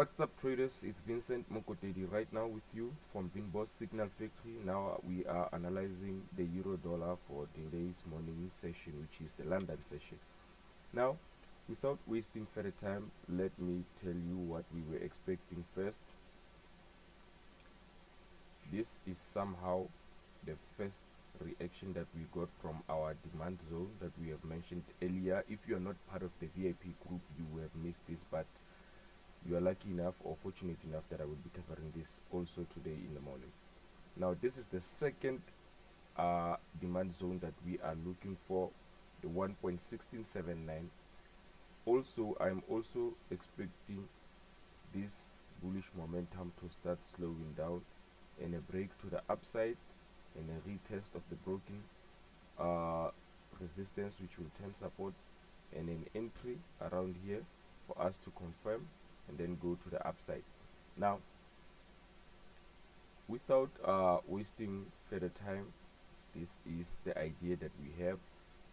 What's up, traders? It's Vincent Mokotedi right now with you from Binboss Signal Factory. Now we are analyzing the euro dollar for today's morning session, which is the London session. Now, without wasting further time, let me tell you what we were expecting first. This is somehow the first reaction that we got from our demand zone that we have mentioned earlier. If you are not part of the VIP group, you will have missed this, but you are lucky enough or fortunate enough that I will be covering this also today in the morning. Now this is the second demand zone that we are looking for, the 1.1679. Also, I'm also expecting this bullish momentum to start slowing down and a break to the upside and a retest of the broken resistance, which will turn support, and an entry around here for us to confirm and then go to the upside. Now, without wasting further time, this is the idea that we have.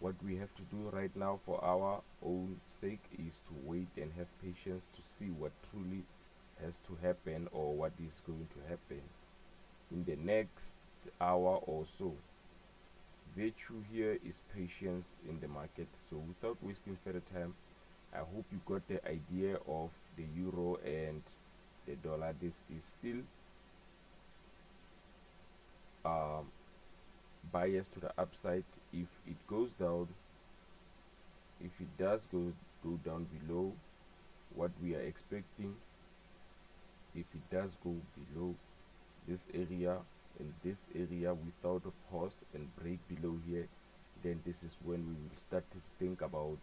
What we have to do right now for our own sake is to wait and have patience to see what truly has to happen or what is going to happen in the next hour or so. Virtue here is patience in the market. So without wasting further time, I hope you got the idea of the euro and the dollar. This is still biased to the upside. If it goes down, if it does go down below what we are expecting, if it does go below this area and this area without a pause and break below here, then this is when we will start to think about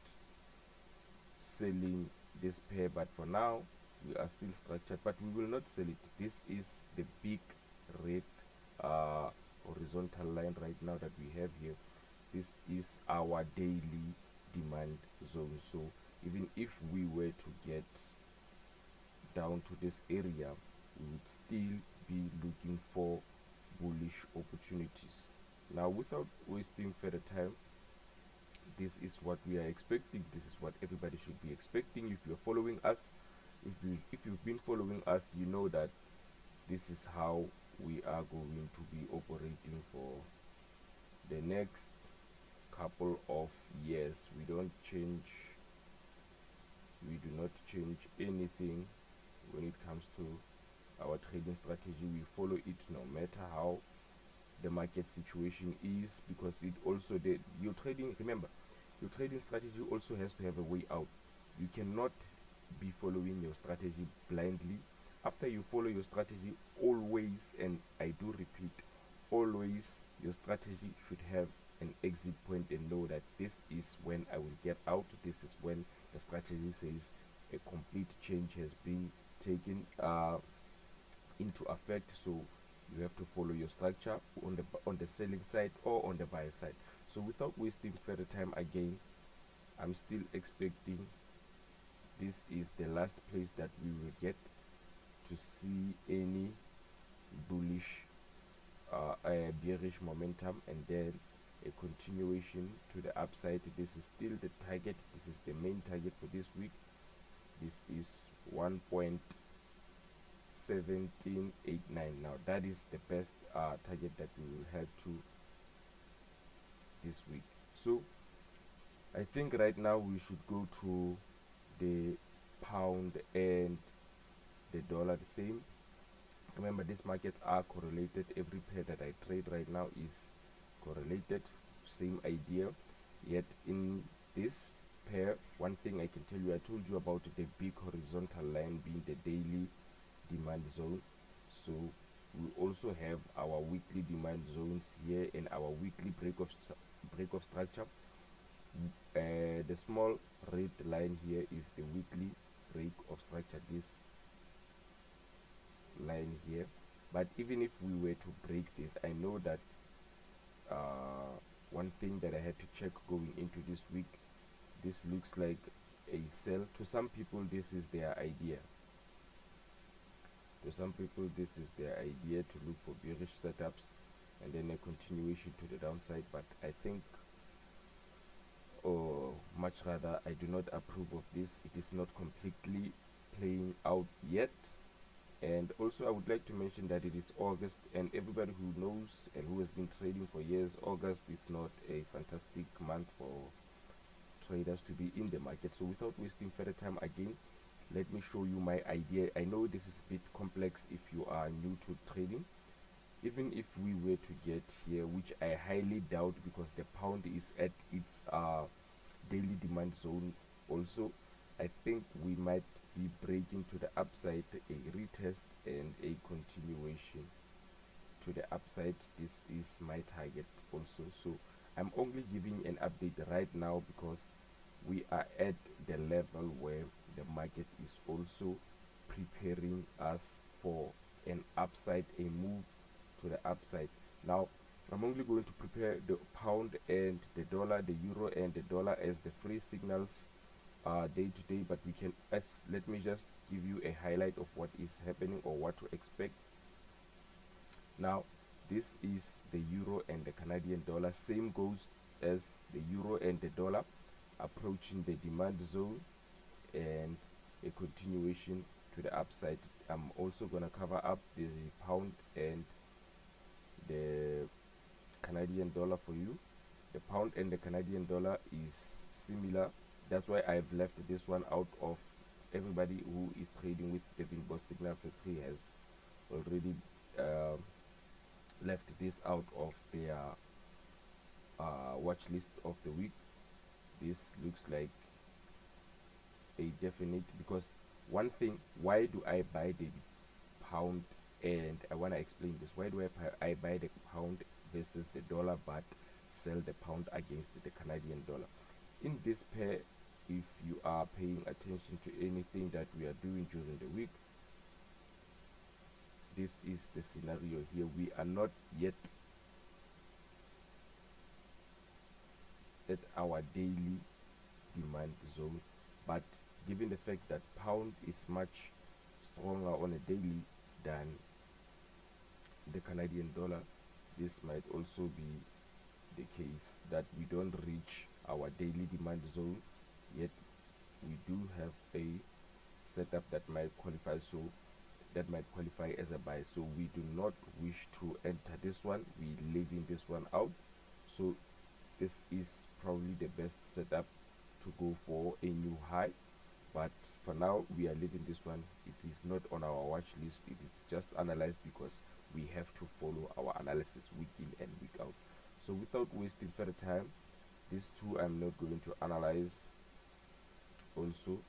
selling this pair. But for now, we are still structured, but we will not sell it. This is the big red horizontal line right now that we have here. This is our daily demand zone. So even if we were to get down to this area, we would still be looking for bullish opportunities. Now, without wasting further time, this is what we are expecting. This is what everybody should be expecting. If you're following us, if you've been following us, you know that this is how we are going to be operating for the next couple of years. We don't change, we do not change anything when it comes to our trading strategy. We follow it no matter how the market situation is, because it also your trading, remember, your trading strategy also has to have a way out. You cannot be following your strategy blindly. After you follow your strategy, always, and I do repeat, always, your strategy should have an exit point and know that this is when I will get out. This is when the strategy says a complete change has been taken into effect. So you have to follow your structure on the selling side or on the buy side. So without wasting further time, again, I'm still expecting this is the last place that we will get to see any bullish bearish momentum, and then a continuation to the upside. This is still the target. This is the main target for this week. This is 1.1789. Now that is the best target that we will have to this week. So I think right now we should go to the pound and the dollar the same. Remember, these markets are correlated. Every pair that I trade right now is correlated, same idea. Yet in this pair, one thing I can tell you, I told you about the big horizontal line being the daily demand zone. So we also have our weekly demand zones here and our weekly break of structure. The small red line here is the weekly break of structure, this line here. But even if we were to break this, I know that one thing that I had to check going into this week, this looks like a sell. To some people, this is their idea. To some people, this is their idea, to look for bearish setups and then a continuation to the downside. But I think, or much rather, I do not approve of this. It is not completely playing out yet. And also I would like to mention that it is August, and everybody who knows and who has been trading for years, August is not a fantastic month for traders to be in the market. So without wasting further time, again, let me show you my idea. I know this is a bit complex if you are new to trading. Even if we were to get here, which I highly doubt because the pound is at its daily demand zone also, I think we might be breaking to the upside, a retest and a continuation to the upside. This is my target also. So I'm only giving an update right now because we are at the level where the market is also preparing us for an upside, a move to the upside. Now I'm only going to prepare the pound and the dollar, the euro and the dollar as the free signals day to day, but we can let me just give you a highlight of what is happening or what to expect. Now this is the euro and the Canadian dollar. Same goes as the euro and the dollar, approaching the demand zone and a continuation to the upside. I'm also gonna cover up the pound and the Canadian dollar for you. The pound and the Canadian dollar is similar. That's why I've left this one out of everybody who is trading with Devin Boss Signal Factory has already left this out of their watch list of the week. This looks like a definite, because one thing, why do I buy the pound? And I want to explain this. Why do I buy the pound versus the dollar but sell the pound against the Canadian dollar? In this pair, if you are paying attention to anything that we are doing during the week, this is the scenario here. We are not yet at our daily demand zone, but given the fact that pound is much stronger on a daily than the Canadian dollar, this might also be the case that we don't reach our daily demand zone yet. We do have a setup that might qualify, so that might qualify as a buy. So we do not wish to enter this one, we leaving this one out. So this is probably the best setup to go for a new high, but for now we are leaving this one. It is not on our watch list, it is just analyzed because we have to follow our analysis week in and week out. So without wasting further time, these two I'm not going to analyze. Also,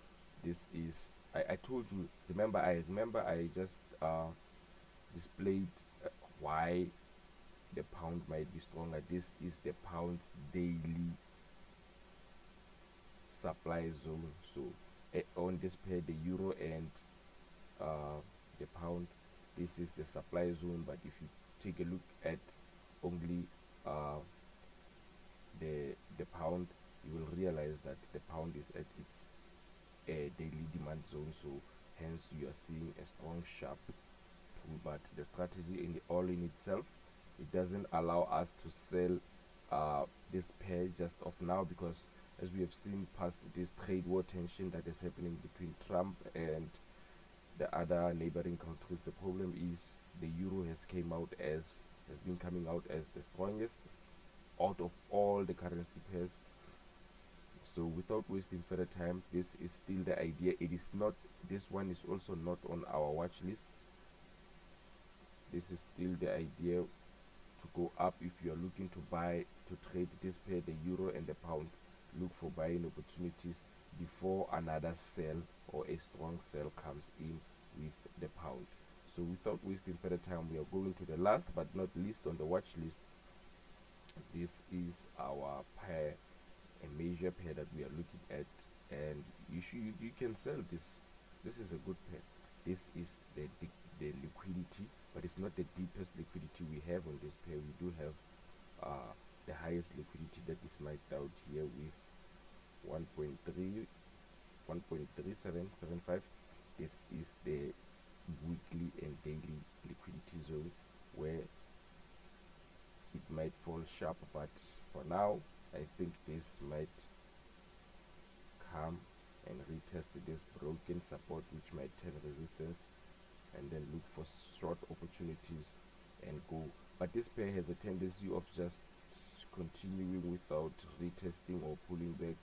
this is I told you, remember I just displayed why the pound might be stronger. This is the pound's daily supply zone. So on this pair, the euro and the pound, this is the supply zone. But if you take a look at only the pound, you will realize that the pound is at its daily demand zone, so hence you are seeing a strong sharp pull. But the strategy in the all in itself, it doesn't allow us to sell this pair just of now, because as we have seen past this trade war tension that is happening between Trump and the other neighboring countries, the problem is the euro has been coming out as the strongest out of all the currency pairs. So without wasting further time, this is still the idea. It is not, this one is also not on our watch list. This is still the idea to go up. If you are looking to buy, to trade this pair, the euro and the pound, look for buying opportunities before another sell or a strong sell comes in with the pound. So without wasting further time, we are going to the last but not least on the watch list. This is our pair, a major pair that we are looking at, and you can sell this. This is a good pair. This is the liquidity, but it's not the deepest liquidity we have on this pair. We do have the highest liquidity that is marked out here with 1.3775. This is the weekly and daily liquidity zone where it might fall sharp, but for now I think this might come and retest this broken support, which might turn resistance, and then look for short opportunities and go. But this pair has a tendency of just continuing without retesting or pulling back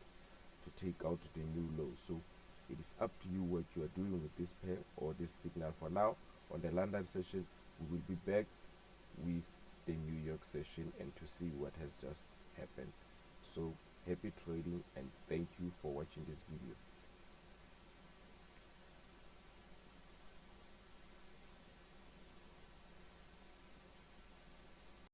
to take out the new low. So it is up to you what you are doing with this pair or this signal. For now, on the London session, we will be back with the New York session and to see what has just happened. So happy trading and